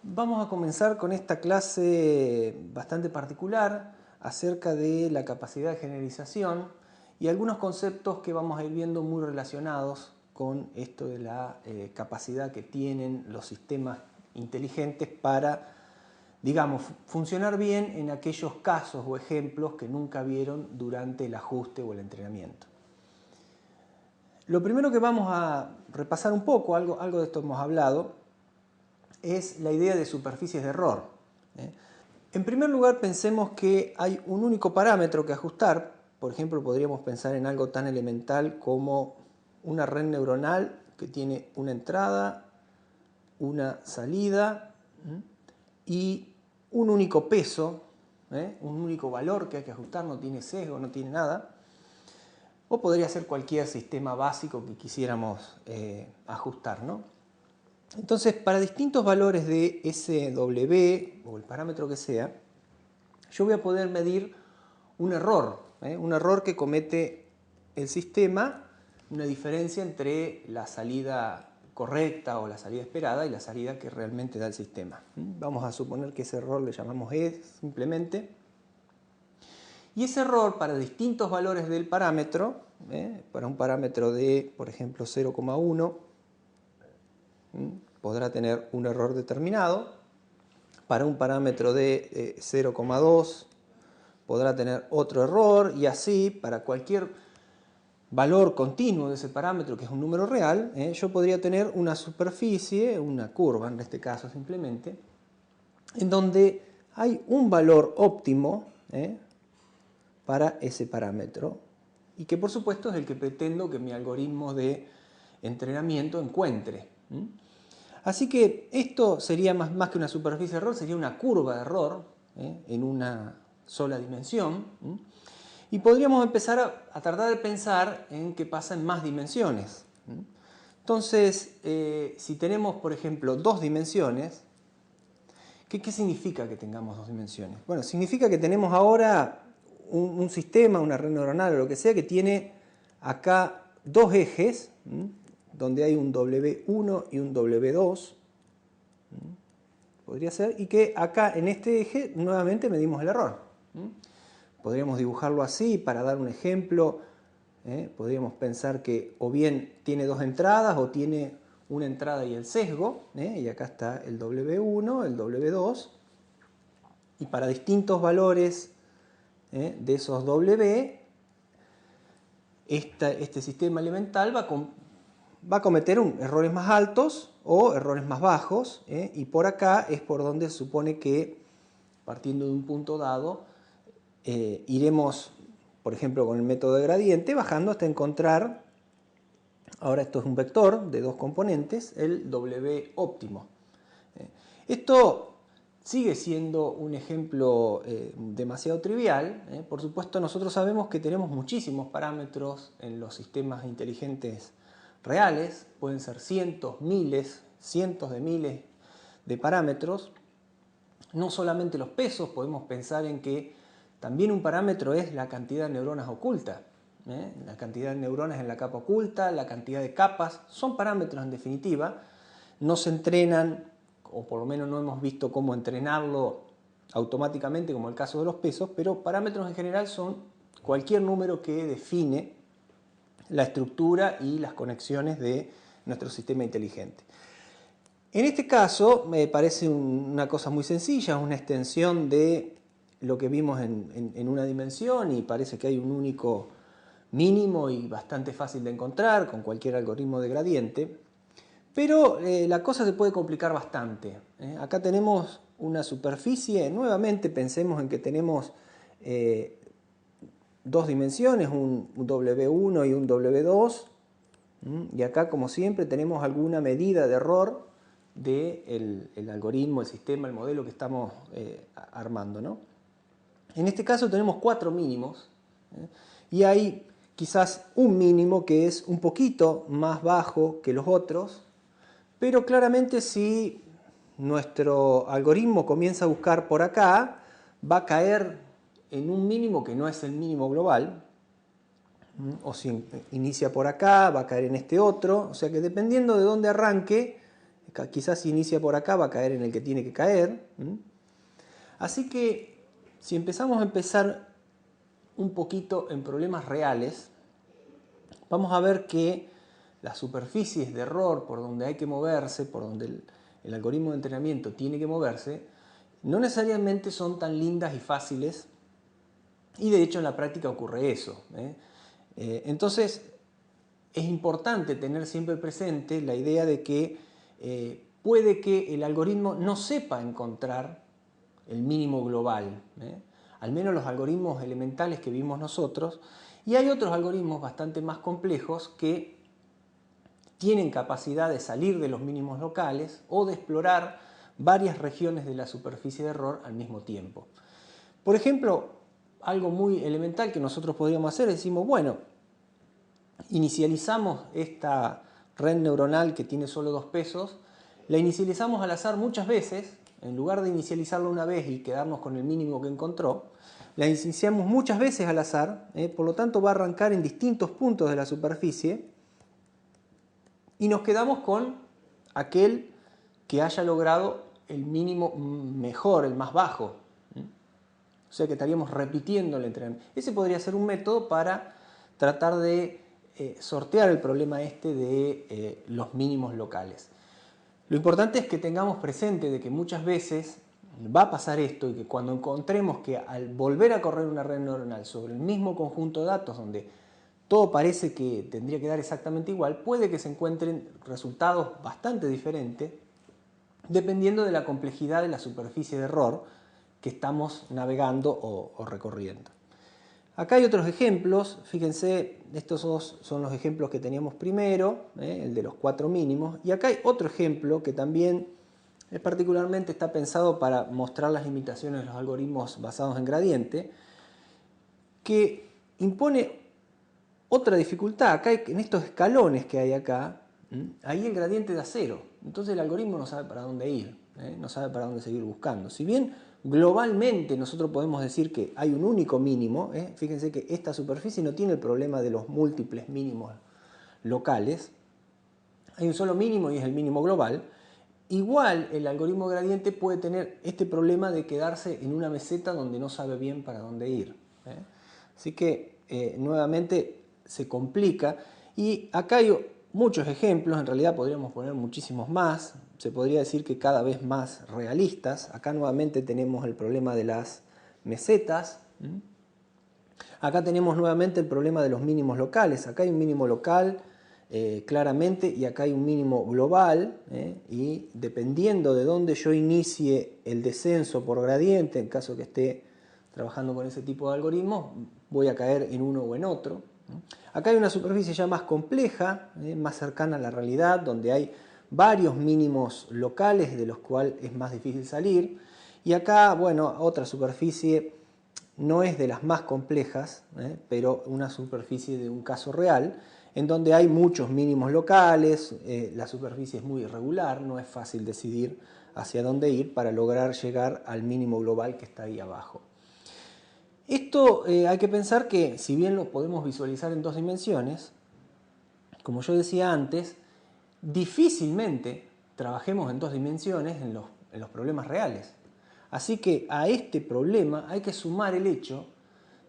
Vamos a comenzar con esta clase bastante particular acerca de la capacidad de generalización y algunos conceptos que vamos a ir viendo muy relacionados con esto de la capacidad que tienen los sistemas inteligentes para, digamos, funcionar bien en aquellos casos o ejemplos que nunca vieron durante el ajuste o el entrenamiento. Lo primero que vamos a repasar un poco, algo de esto hemos hablado, es la idea de superficies de error. En primer lugar, pensemos que hay un único parámetro que ajustar. Por ejemplo, podríamos pensar en algo tan elemental como una red neuronal que tiene una entrada, una salida y un único peso, un único valor que hay que ajustar, no tiene sesgo, no tiene nada. O podría ser cualquier sistema básico que quisiéramos ajustar, ¿no? Entonces, para distintos valores de SW o el parámetro que sea, yo voy a poder medir un error que comete el sistema, una diferencia entre la salida correcta o la salida esperada y la salida que realmente da el sistema. Vamos a suponer que ese error le llamamos E simplemente. Y ese error para distintos valores del parámetro, para un parámetro de, por ejemplo, 0,1, podrá tener un error determinado. Para un parámetro de 0,2 podrá tener otro error, y así para cualquier valor continuo de ese parámetro, que es un número real, yo podría tener una superficie, una curva en este caso simplemente, en donde hay un valor óptimo para ese parámetro, y que por supuesto es el que pretendo que mi algoritmo de entrenamiento encuentre. Así que esto sería más que una superficie de error, sería una curva de error en una sola dimensión. Y podríamos empezar a tratar de pensar en qué pasa en más dimensiones. Entonces, si tenemos, por ejemplo, dos dimensiones, ¿qué significa que tengamos dos dimensiones? Bueno, significa que tenemos ahora un sistema, una red neuronal o lo que sea, que tiene acá dos ejes, donde hay un W1 y un W2, podría ser, y que acá en este eje nuevamente medimos el error. Podríamos dibujarlo así para dar un ejemplo. Podríamos pensar que o bien tiene dos entradas o tiene una entrada y el sesgo, y acá está el W1, el W2, y para distintos valores de esos W, este sistema elemental va a cometer errores más altos o errores más bajos, y por acá es por donde se supone que, partiendo de un punto dado, iremos, por ejemplo, con el método de gradiente, bajando hasta encontrar, ahora esto es un vector de dos componentes, el W óptimo. Esto sigue siendo un ejemplo demasiado trivial. Por supuesto, nosotros sabemos que tenemos muchísimos parámetros en los sistemas inteligentes reales, pueden ser cientos, miles, cientos de miles de parámetros. No solamente los pesos, podemos pensar en que también un parámetro es la cantidad de neuronas ocultas. La cantidad de neuronas en la capa oculta, la cantidad de capas, son parámetros en definitiva. No se entrenan, o por lo menos no hemos visto cómo entrenarlo automáticamente, como el caso de los pesos, pero parámetros en general son cualquier número que define la estructura y las conexiones de nuestro sistema inteligente. En este caso me parece una cosa muy sencilla, una extensión de lo que vimos en una dimensión, y parece que hay un único mínimo y bastante fácil de encontrar con cualquier algoritmo de gradiente. Pero la cosa se puede complicar bastante. Acá tenemos una superficie, nuevamente pensemos en que tenemos dos dimensiones, un W1 y un W2, y acá, como siempre, tenemos alguna medida de error del algoritmo, el sistema, el modelo que estamos armando, ¿no? En este caso tenemos cuatro mínimos, y hay quizás un mínimo que es un poquito más bajo que los otros, pero claramente si nuestro algoritmo comienza a buscar por acá, va a caer en un mínimo que no es el mínimo global, o si inicia por acá, va a caer en este otro, o sea que dependiendo de dónde arranque, Quizás si inicia por acá va a caer en el que tiene que caer. Así que si empezamos a pensar un poquito en problemas reales, vamos a ver que las superficies de error por donde hay que moverse, por donde el algoritmo de entrenamiento tiene que moverse, no necesariamente son tan lindas y fáciles, y de hecho en la práctica ocurre eso. Entonces es importante tener siempre presente la idea de que puede que el algoritmo no sepa encontrar el mínimo global, al menos los algoritmos elementales que vimos nosotros, y hay otros algoritmos bastante más complejos que tienen capacidad de salir de los mínimos locales o de explorar varias regiones de la superficie de error al mismo tiempo. Por ejemplo, algo muy elemental que nosotros podríamos hacer, decimos, bueno, inicializamos esta red neuronal que tiene solo 2 pesos, la inicializamos al azar muchas veces, en lugar de inicializarla una vez y quedarnos con el mínimo que encontró, la iniciamos muchas veces al azar, por lo tanto va a arrancar en distintos puntos de la superficie y nos quedamos con aquel que haya logrado el mínimo mejor, el más bajo. O sea que estaríamos repitiendo el entrenamiento. Ese podría ser un método para tratar de sortear el problema de los mínimos locales. Lo importante es que tengamos presente de que muchas veces va a pasar esto y que cuando encontremos que al volver a correr una red neuronal sobre el mismo conjunto de datos donde todo parece que tendría que dar exactamente igual, puede que se encuentren resultados bastante diferentes dependiendo de la complejidad de la superficie de error que estamos navegando o recorriendo. Acá hay otros ejemplos, fíjense, estos son los ejemplos que teníamos primero, el de los 4 mínimos, y acá hay otro ejemplo que también particularmente está pensado para mostrar las limitaciones de los algoritmos basados en gradiente, que impone otra dificultad. Acá en estos escalones que hay acá, ahí el gradiente da 0, entonces el algoritmo no sabe para dónde ir, no sabe para dónde seguir buscando. Si bien globalmente nosotros podemos decir que hay un único mínimo, fíjense que esta superficie no tiene el problema de los múltiples mínimos locales, hay un solo mínimo y es el mínimo global. Igual el algoritmo gradiente puede tener este problema de quedarse en una meseta donde no sabe bien para dónde ir. Así que nuevamente se complica y acá hay muchos ejemplos, en realidad podríamos poner muchísimos más, se podría decir que cada vez más realistas. Acá nuevamente tenemos el problema de las mesetas, acá tenemos nuevamente el problema de los mínimos locales, acá hay un mínimo local claramente y acá hay un mínimo global, y dependiendo de dónde yo inicie el descenso por gradiente, en caso que esté trabajando con ese tipo de algoritmos, voy a caer en uno o en otro. Acá hay una superficie ya más compleja, más cercana a la realidad, donde hay varios mínimos locales de los cuales es más difícil salir. Y acá, bueno, otra superficie no es de las más complejas, pero una superficie de un caso real, en donde hay muchos mínimos locales, la superficie es muy irregular, no es fácil decidir hacia dónde ir para lograr llegar al mínimo global que está ahí abajo. Esto hay que pensar que si bien lo podemos visualizar en 2 dimensiones, como yo decía antes, difícilmente trabajemos en 2 dimensiones en los problemas reales. Así que a este problema hay que sumar el hecho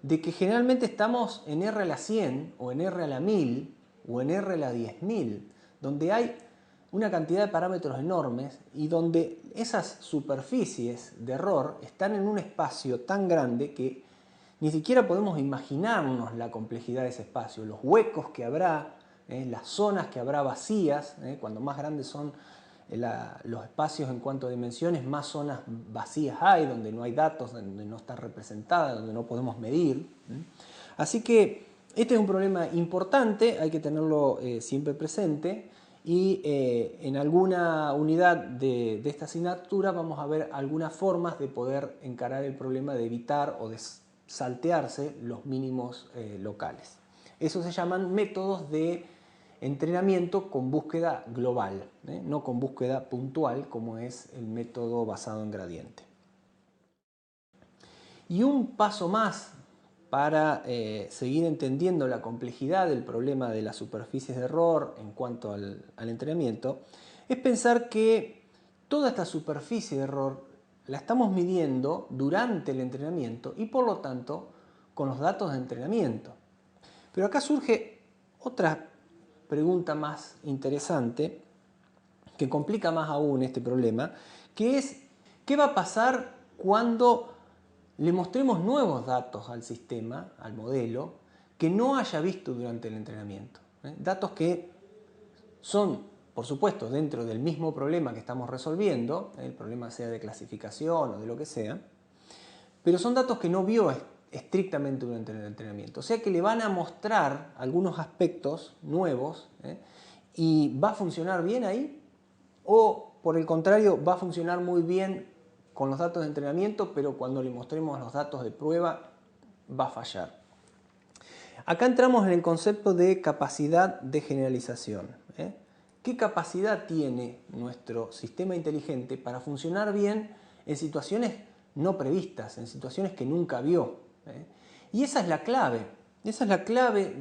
de que generalmente estamos en R a la 100 o en R a la 1000 o en R a la 10.000, donde hay una cantidad de parámetros enormes y donde esas superficies de error están en un espacio tan grande que ni siquiera podemos imaginarnos la complejidad de ese espacio, los huecos que habrá, las zonas que habrá vacías, cuando más grandes son los espacios en cuanto a dimensiones, más zonas vacías hay, donde no hay datos, donde no está representada, donde no podemos medir. Así que este es un problema importante, hay que tenerlo siempre presente, y en alguna unidad de esta asignatura vamos a ver algunas formas de poder encarar el problema de evitar o de saltearse los mínimos locales. Eso se llaman métodos de entrenamiento con búsqueda global, no con búsqueda puntual como es el método basado en gradiente. Y un paso más para seguir entendiendo la complejidad del problema de las superficies de error en cuanto al entrenamiento, es pensar que toda esta superficie de error la estamos midiendo durante el entrenamiento y por lo tanto con los datos de entrenamiento. Pero acá surge otra pregunta más interesante que complica más aún este problema, que es ¿qué va a pasar cuando le mostremos nuevos datos al sistema, al modelo, que no haya visto durante el entrenamiento? Datos que son, por supuesto, dentro del mismo problema que estamos resolviendo, el problema sea de clasificación o de lo que sea, pero son datos que no vio estrictamente durante el entrenamiento. O sea que le van a mostrar algunos aspectos nuevos y va a funcionar bien ahí, o por el contrario va a funcionar muy bien con los datos de entrenamiento, pero cuando le mostremos los datos de prueba va a fallar. Acá entramos en el concepto de capacidad de generalización. ¿Qué capacidad tiene nuestro sistema inteligente para funcionar bien en situaciones no previstas, en situaciones que nunca vio? Y esa es la clave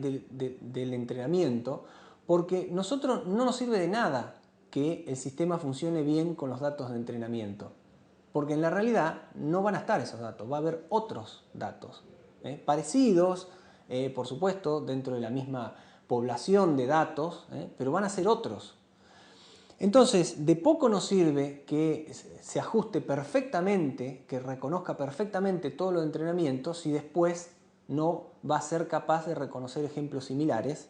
del entrenamiento, porque nosotros no nos sirve de nada que el sistema funcione bien con los datos de entrenamiento, porque en la realidad no van a estar esos datos, va a haber otros datos parecidos, por supuesto, dentro de la misma población de datos, pero van a ser otros. Entonces, de poco nos sirve que se ajuste perfectamente, que reconozca perfectamente todo lo de entrenamiento, si después no va a ser capaz de reconocer ejemplos similares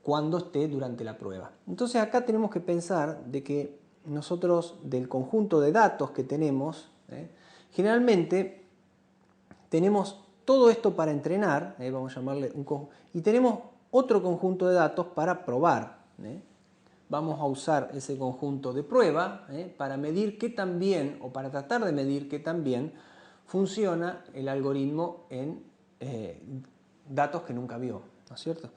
cuando esté durante la prueba. Entonces acá tenemos que pensar de que nosotros del conjunto de datos que tenemos, generalmente tenemos todo esto para entrenar, vamos a llamarle y tenemos otro conjunto de datos para probar. Vamos a usar ese conjunto de prueba para medir qué tan bien, o para tratar de medir qué tan bien funciona el algoritmo en datos que nunca vio, ¿no es cierto?